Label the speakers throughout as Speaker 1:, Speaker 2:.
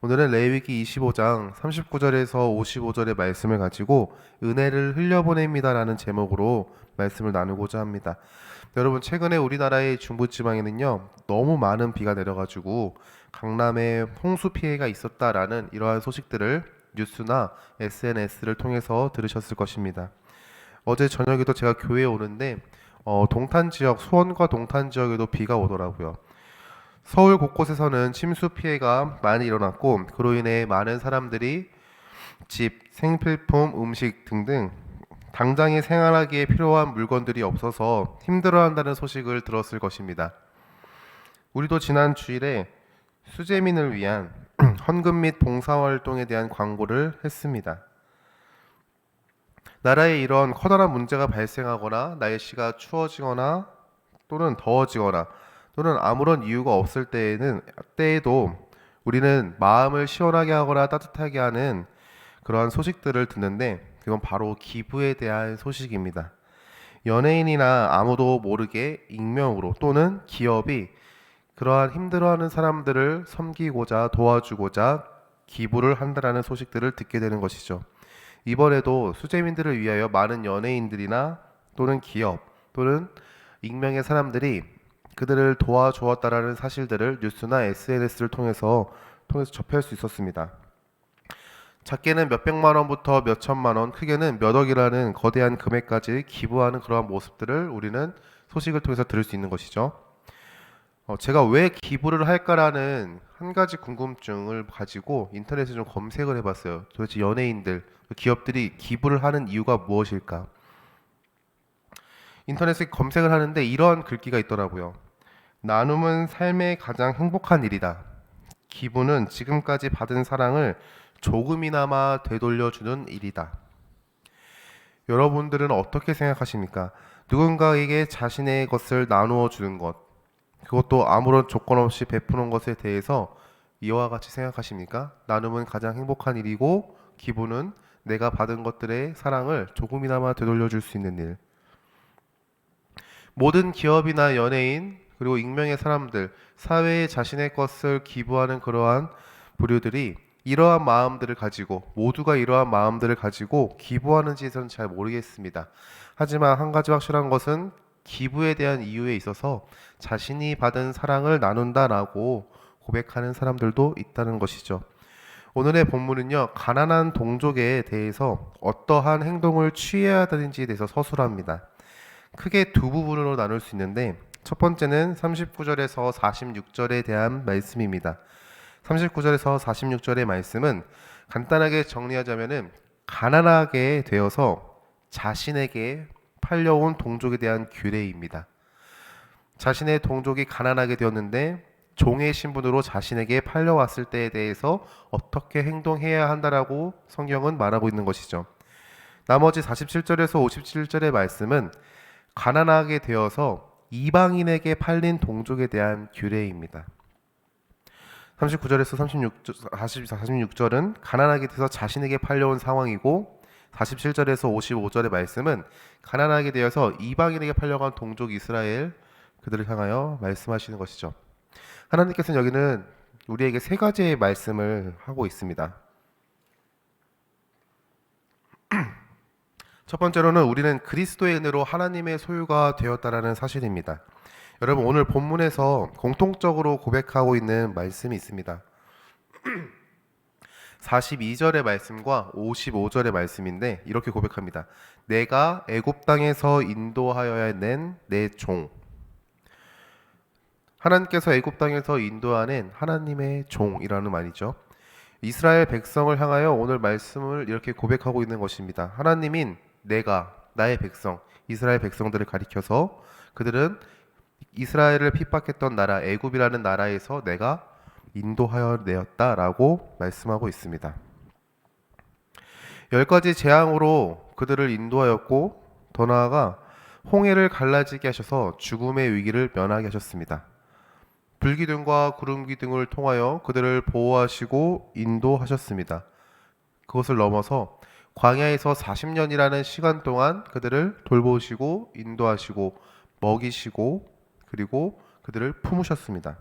Speaker 1: 오늘은 레위기 25장 39절에서 55절의 말씀을 가지고 은혜를 흘려보냅니다라는 제목으로 말씀을 나누고자 합니다. 여러분, 최근에 우리나라의 중부지방에는요, 너무 많은 비가 내려가지고 강남에 홍수 피해가 있었다라는 이러한 소식들을 뉴스나 SNS를 통해서 들으셨을 것입니다. 어제 저녁에도 제가 교회에 오는데 동탄 지역, 수원과 동탄 지역에도 비가 오더라고요. 서울 곳곳에서는 침수 피해가 많이 일어났고, 그로 인해 많은 사람들이 집, 생필품, 음식 등등 당장에 생활하기에 필요한 물건들이 없어서 힘들어한다는 소식을 들었을 것입니다. 우리도 지난 주일에 수재민을 위한 헌금 및 봉사활동에 대한 광고를 했습니다. 나라에 이런 커다란 문제가 발생하거나 날씨가 추워지거나 또는 더워지거나 또는 아무런 이유가 없을 때에도 우리는 마음을 시원하게 하거나 따뜻하게 하는 그러한 소식들을 듣는데, 그건 바로 기부에 대한 소식입니다. 연예인이나 아무도 모르게 익명으로 또는 기업이 그러한 힘들어하는 사람들을 섬기고자 도와주고자 기부를 한다라는 소식들을 듣게 되는 것이죠. 이번에도 수재민들을 위하여 많은 연예인들이나 또는 기업 또는 익명의 사람들이 그들을 도와주었다라는 사실들을 뉴스나 SNS를 통해서 접할 수 있었습니다. 작게는 몇백만 원부터 몇천만 원, 크게는 몇 억이라는 거대한 금액까지 기부하는 그러한 모습들을 우리는 소식을 통해서 들을 수 있는 것이죠. 제가 왜 기부를 할까라는 한 가지 궁금증을 가지고 인터넷에 좀 검색을 해봤어요. 도대체 연예인들, 기업들이 기부를 하는 이유가 무엇일까? 인터넷에 검색을 하는데 이런 글귀가 있더라고요. 나눔은 삶의 가장 행복한 일이다. 기부는 지금까지 받은 사랑을 조금이나마 되돌려주는 일이다. 여러분들은 어떻게 생각하십니까? 누군가에게 자신의 것을 나누어 주는 것, 그것도 아무런 조건 없이 베푸는 것에 대해서 이와 같이 생각하십니까? 나눔은 가장 행복한 일이고, 기부는 내가 받은 것들의 사랑을 조금이나마 되돌려줄 수 있는 일. 모든 기업이나 연예인, 그리고 익명의 사람들, 사회에 자신의 것을 기부하는 그러한 부류들이 이러한 마음들을 가지고, 모두가 이러한 마음들을 가지고 기부하는지에서는 잘 모르겠습니다. 하지만 한 가지 확실한 것은 기부에 대한 이유에 있어서 자신이 받은 사랑을 나눈다라고 고백하는 사람들도 있다는 것이죠. 오늘의 본문은요, 가난한 동족에 대해서 어떠한 행동을 취해야 되는지에 대해서 서술합니다. 크게 두 부분으로 나눌 수 있는데, 첫 번째는 39절에서 46절에 대한 말씀입니다. 39절에서 46절의 말씀은 간단하게 정리하자면은 가난하게 되어서 자신에게 팔려온 동족에 대한 규례입니다. 자신의 동족이 가난하게 되었는데 종의 신분으로 자신에게 팔려왔을 때에 대해서 어떻게 행동해야 한다라고 성경은 말하고 있는 것이죠. 나머지 47절에서 57절의 말씀은 가난하게 되어서 이방인에게 팔린 동족에 대한 규례입니다. 39절에서 46절은 가난하게 돼서 자신에게 팔려온 상황이고, 47절에서 55절의 말씀은 가난하게 되어서 이방인에게 팔려간 동족 이스라엘, 그들을 향하여 말씀하시는 것이죠. 하나님께서는 여기는 우리에게 세 가지의 말씀을 하고 있습니다. 첫 번째로는 우리는 그리스도의 은혜로 하나님의 소유가 되었다라는 사실입니다. 여러분, 오늘 본문에서 공통적으로 고백하고 있는 말씀이 있습니다. 42절의 말씀과 55절의 말씀인데 이렇게 고백합니다. 내가 애굽 땅에서 인도하여야 낸 내 종. 하나님께서 애굽 땅에서 인도하는 하나님의 종이라는 말이죠. 이스라엘 백성을 향하여 오늘 말씀을 이렇게 고백하고 있는 것입니다. 하나님인 내가, 나의 백성, 이스라엘 백성들을 가리켜서 그들은 이스라엘을 핍박했던 나라 애굽이라는 나라에서 내가 인도하여 내었다라고 말씀하고 있습니다. 10가지 재앙으로 그들을 인도하였고, 더 나아가 홍해를 갈라지게 하셔서 죽음의 위기를 면하게 하셨습니다. 불기둥과 구름기둥을 통하여 그들을 보호하시고 인도하셨습니다. 그것을 넘어서 광야에서 40년이라는 시간 동안 그들을 돌보시고 인도하시고 먹이시고 그리고 그들을 품으셨습니다.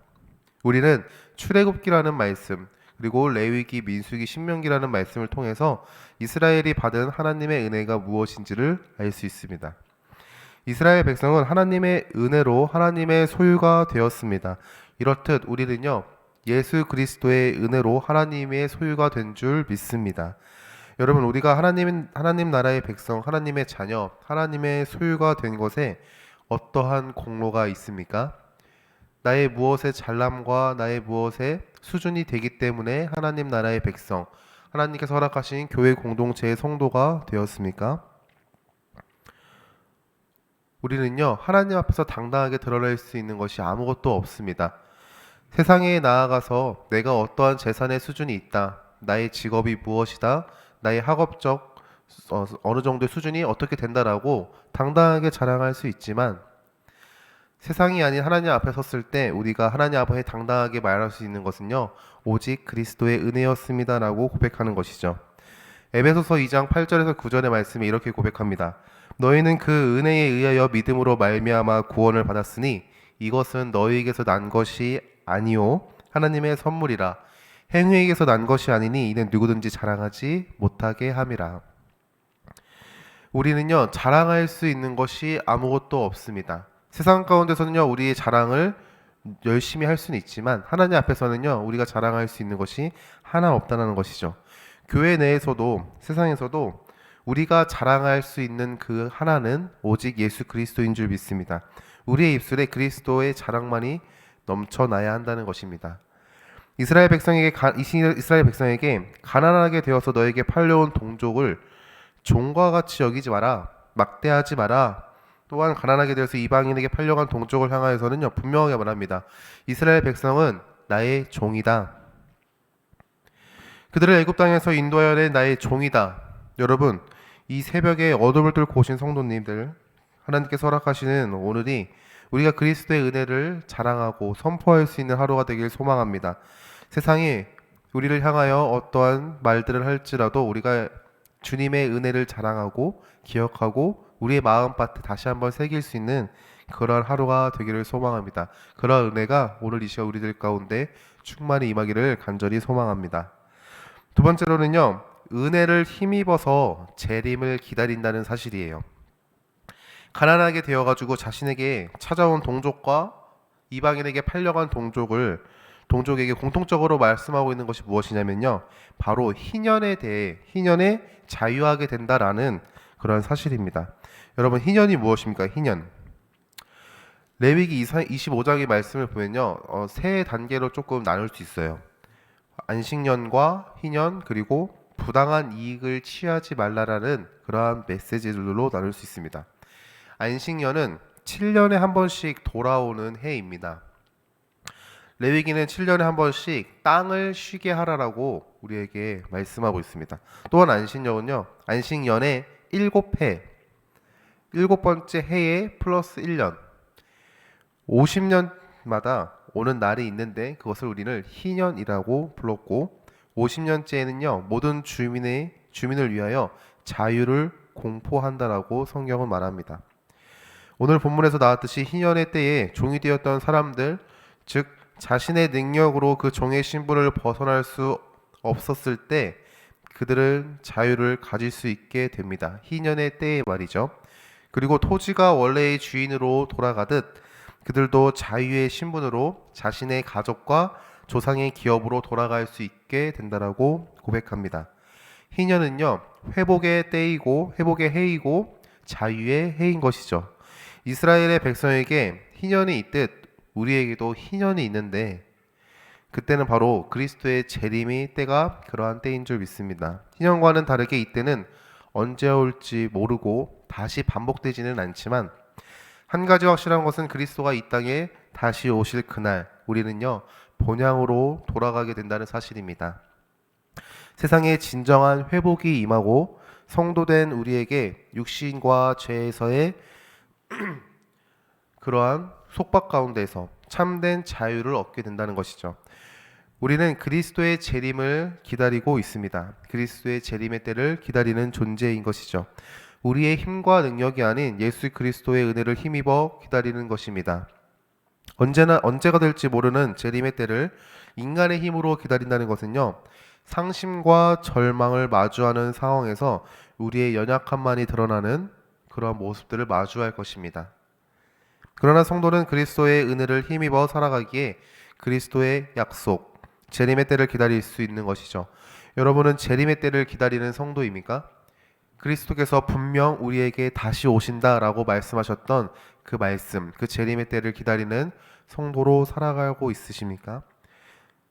Speaker 1: 우리는 출애굽기라는 말씀, 그리고 레위기, 민수기, 신명기라는 말씀을 통해서 이스라엘이 받은 하나님의 은혜가 무엇인지를 알 수 있습니다. 이스라엘 백성은 하나님의 은혜로 하나님의 소유가 되었습니다. 이렇듯 우리는요, 예수 그리스도의 은혜로 하나님의 소유가 된 줄 믿습니다. 여러분, 우리가 하나님 나라의 백성, 하나님의 자녀, 하나님의 소유가 된 것에 어떠한 공로가 있습니까? 나의 무엇의 잘남과 나의 무엇의 수준이 되기 때문에 하나님 나라의 백성, 하나님께서 허락하신 교회 공동체의 성도가 되었습니까? 우리는요, 하나님 앞에서 당당하게 드러낼 수 있는 것이 아무것도 없습니다. 세상에 나아가서 내가 어떠한 재산의 수준이 있다, 나의 직업이 무엇이다, 나의 학업적 어느 정도의 수준이 어떻게 된다라고 당당하게 자랑할 수 있지만, 세상이 아닌 하나님 앞에 섰을 때 우리가 하나님 앞에 당당하게 말할 수 있는 것은요, 오직 그리스도의 은혜였습니다라고 고백하는 것이죠. 에베소서 2장 8절에서 9절의 말씀이 이렇게 고백합니다. 너희는 그 은혜에 의하여 믿음으로 말미암아 구원을 받았으니 이것은 너희에게서 난 것이 아니요 하나님의 선물이라. 행위에게서 난 것이 아니니 이는 누구든지 자랑하지 못하게 함이라. 우리는요, 자랑할 수 있는 것이 아무것도 없습니다. 세상 가운데서는요, 우리의 자랑을 열심히 할 수는 있지만 하나님 앞에서는요, 우리가 자랑할 수 있는 것이 하나 없다는 것이죠. 교회 내에서도 세상에서도 우리가 자랑할 수 있는 그 하나는 오직 예수 그리스도인 줄 믿습니다. 우리의 입술에 그리스도의 자랑만이 넘쳐나야 한다는 것입니다. 이스라엘 백성에게 가난하게 되어서 너에게 팔려온 동족을 종과 같이 여기지 마라, 막대하지 마라. 또한 가난하게 되어서 이방인에게 팔려간 동족을 향하여서는요, 분명하게 말합니다. 이스라엘 백성은 나의 종이다. 그들을 애굽 땅에서 인도하여 낸 나의 종이다. 여러분, 이 새벽에 어둠을 뚫고 오신 성도님들, 하나님께서 허락하시는 오늘이 우리가 그리스도의 은혜를 자랑하고 선포할 수 있는 하루가 되길 소망합니다. 세상이 우리를 향하여 어떠한 말들을 할지라도 우리가 주님의 은혜를 자랑하고 기억하고 우리의 마음밭에 다시 한번 새길 수 있는 그러한 하루가 되기를 소망합니다. 그러한 은혜가 오늘 이 시간 우리들 가운데 충만히 임하기를 간절히 소망합니다. 두 번째로는요, 은혜를 힘입어서 재림을 기다린다는 사실이에요. 가난하게 되어가지고 자신에게 찾아온 동족과 이방인에게 팔려간 동족에게 공통적으로 말씀하고 있는 것이 무엇이냐면요, 바로 희년에 대해, 희년에 자유하게 된다라는 그런 사실입니다. 여러분, 희년이 무엇입니까? 희년. 레위기 25장의 말씀을 보면요, 세 단계로 조금 나눌 수 있어요. 안식년과 희년, 그리고 부당한 이익을 취하지 말라라는 그러한 메시지들로 나눌 수 있습니다. 안식년은 7년에 한 번씩 돌아오는 해입니다. 레위기는 7년에 한 번씩 땅을 쉬게 하라라고 우리에게 말씀하고 있습니다. 또한 안식년에 7해, 7번째 해에 플러스 1년, 50년마다 오는 날이 있는데 그것을 우리는 희년이라고 불렀고, 50년째에는요, 모든 주민을 위하여 자유를 공포한다라고 성경은 말합니다. 오늘 본문에서 나왔듯이 희년의 때에 종이 되었던 사람들, 즉 자신의 능력으로 그 종의 신분을 벗어날 수 없었을 때 그들은 자유를 가질 수 있게 됩니다. 희년의 때에 말이죠. 그리고 토지가 원래의 주인으로 돌아가듯 그들도 자유의 신분으로 자신의 가족과 조상의 기업으로 돌아갈 수 있게 된다라고 고백합니다. 희년은요, 회복의 때이고 회복의 해이고 자유의 해인 것이죠. 이스라엘의 백성에게 희년이 있듯 우리에게도 희년이 있는데 그때는 바로 그리스도의 재림의 때가 그러한 때인 줄 믿습니다. 희년과는 다르게 이때는 언제 올지 모르고 다시 반복되지는 않지만 한 가지 확실한 것은 그리스도가 이 땅에 다시 오실 그날 우리는요, 본향으로 돌아가게 된다는 사실입니다. 세상에 진정한 회복이 임하고 성도된 우리에게 육신과 죄에서의 그러한 속박 가운데서 참된 자유를 얻게 된다는 것이죠. 우리는 그리스도의 재림을 기다리고 있습니다. 그리스도의 재림의 때를 기다리는 존재인 것이죠. 우리의 힘과 능력이 아닌 예수 그리스도의 은혜를 힘입어 기다리는 것입니다. 언제가 될지 모르는 재림의 때를 인간의 힘으로 기다린다는 것은요, 상심과 절망을 마주하는 상황에서 우리의 연약함만이 드러나는 그러한 모습들을 마주할 것입니다. 그러나 성도는 그리스도의 은혜를 힘입어 살아가기에 그리스도의 약속, 재림의 때를 기다릴 수 있는 것이죠. 여러분은 재림의 때를 기다리는 성도입니까? 그리스도께서 분명 우리에게 다시 오신다라고 말씀하셨던 그 말씀, 그 재림의 때를 기다리는 성도로 살아가고 있으십니까?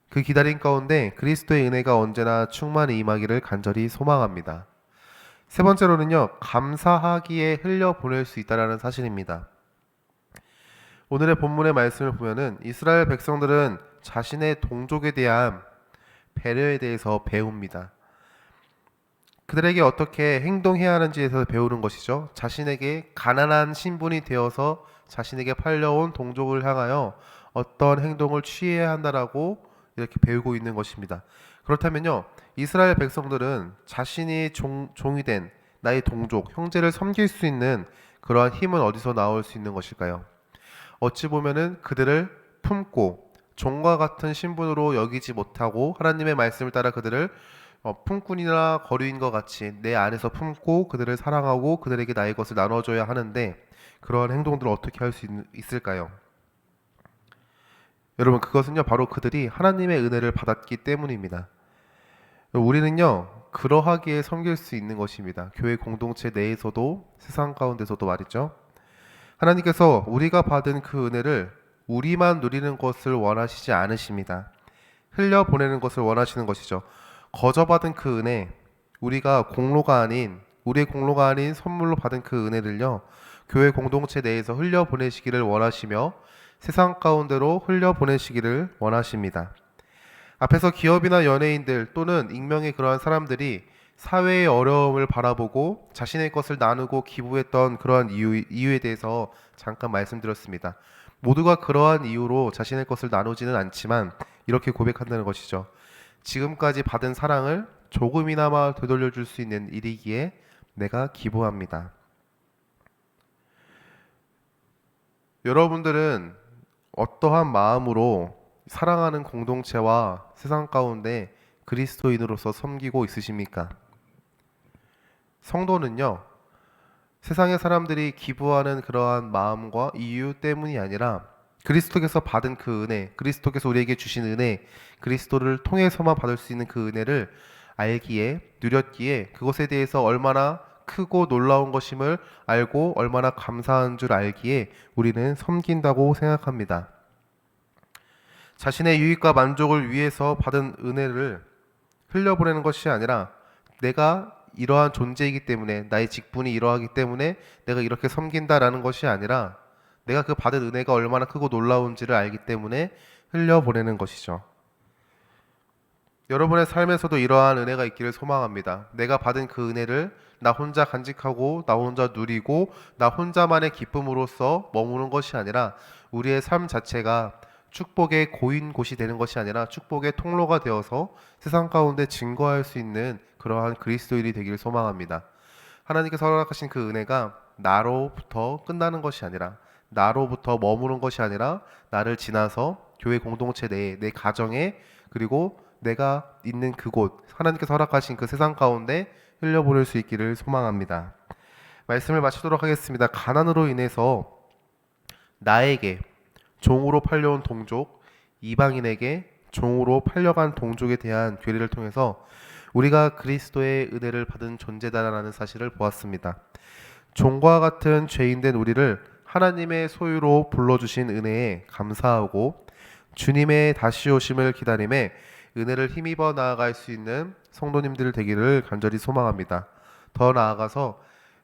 Speaker 1: 그 기다림 가운데 그리스도의 은혜가 언제나 충만히 임하기를 간절히 소망합니다. 세 번째로는요, 감사하기에 흘려보낼 수 있다는 사실입니다. 오늘의 본문의 말씀을 보면은 이스라엘 백성들은 자신의 동족에 대한 배려에 대해서 배웁니다. 그들에게 어떻게 행동해야 하는지에서 배우는 것이죠. 자신에게 가난한 신분이 되어서 자신에게 팔려온 동족을 향하여 어떤 행동을 취해야 한다라고 이렇게 배우고 있는 것입니다. 그렇다면요, 이스라엘 백성들은 자신이 종이 된 나의 동족, 형제를 섬길 수 있는 그러한 힘은 어디서 나올 수 있는 것일까요? 어찌 보면은 그들을 품고 종과 같은 신분으로 여기지 못하고 하나님의 말씀을 따라 그들을 품꾼이나 거류인과 같이 내 안에서 품고 그들을 사랑하고 그들에게 나의 것을 나눠줘야 하는데 그러한 행동들을 어떻게 할 수 있을까요? 여러분, 그것은요 바로 그들이 하나님의 은혜를 받았기 때문입니다. 우리는요 그러하기에 섬길 수 있는 것입니다. 교회 공동체 내에서도 세상 가운데서도 말이죠. 하나님께서 우리가 받은 그 은혜를 우리만 누리는 것을 원하시지 않으십니다. 흘려보내는 것을 원하시는 것이죠. 거저받은 그 은혜, 우리의 공로가 아닌 선물로 받은 그 은혜를요, 교회 공동체 내에서 흘려보내시기를 원하시며 세상 가운데로 흘려보내시기를 원하십니다. 앞에서 기업이나 연예인들 또는 익명의 그러한 사람들이 사회의 어려움을 바라보고 자신의 것을 나누고 기부했던 그러한 이유에 대해서 잠깐 말씀드렸습니다. 모두가 그러한 이유로 자신의 것을 나누지는 않지만 이렇게 고백한다는 것이죠. 지금까지 받은 사랑을 조금이나마 되돌려 줄 수 있는 일이기에 내가 기부합니다. 여러분들은 어떠한 마음으로 사랑하는 공동체와 세상 가운데 그리스도인으로서 섬기고 있으십니까? 성도는요, 세상의 사람들이 기부하는 그러한 마음과 이유 때문이 아니라 그리스도께서 받은 그 은혜, 그리스도께서 우리에게 주신 은혜, 그리스도를 통해서만 받을 수 있는 그 은혜를 알기에, 누렸기에 그것에 대해서 얼마나 크고 놀라운 것임을 알고 얼마나 감사한 줄 알기에 우리는 섬긴다고 생각합니다. 자신의 유익과 만족을 위해서 받은 은혜를 흘려보내는 것이 아니라 내가 이러한 존재이기 때문에 나의 직분이 이러하기 때문에 내가 이렇게 섬긴다라는 것이 아니라 내가 그 받은 은혜가 얼마나 크고 놀라운지를 알기 때문에 흘려보내는 것이죠. 여러분의 삶에서도 이러한 은혜가 있기를 소망합니다. 내가 받은 그 은혜를 나 혼자 간직하고 나 혼자 누리고 나 혼자만의 기쁨으로써 머무는 것이 아니라 우리의 삶 자체가 축복의 고인 곳이 되는 것이 아니라 축복의 통로가 되어서 세상 가운데 증거할 수 있는 그러한 그리스도인이 되기를 소망합니다. 하나님께서 허락하신 그 은혜가 나로부터 끝나는 것이 아니라 나로부터 머무는 것이 아니라 나를 지나서 교회 공동체 내에 내 가정에 그리고 내가 있는 그곳 하나님께서 허락하신 그 세상 가운데 흘려보낼 수 있기를 소망합니다. 말씀을 마치도록 하겠습니다. 가난으로 인해서 나에게 종으로 팔려온 동족, 이방인에게 종으로 팔려간 동족에 대한 괴리를 통해서 우리가 그리스도의 은혜를 받은 존재다라는 사실을 보았습니다. 종과 같은 죄인된 우리를 하나님의 소유로 불러주신 은혜에 감사하고 주님의 다시 오심을 기다림에 은혜를 힘입어 나아갈 수 있는 성도님들 되기를 간절히 소망합니다. 더 나아가서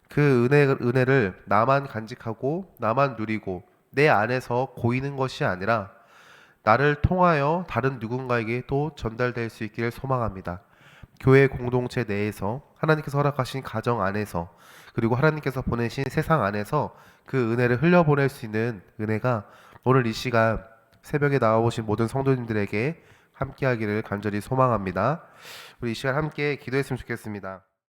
Speaker 1: 그 은혜를 나만 간직하고 나만 누리고 내 안에서 고이는 것이 아니라 나를 통하여 다른 누군가에게 또 전달될 수 있기를 소망합니다. 교회 공동체 내에서 하나님께서 허락하신 가정 안에서 그리고 하나님께서 보내신 세상 안에서 그 은혜를 흘려보낼 수 있는 은혜가 오늘 이 시간 새벽에 나와보신 모든 성도님들에게 함께하기를 간절히 소망합니다. 우리 이 시간 함께 기도했으면 좋겠습니다.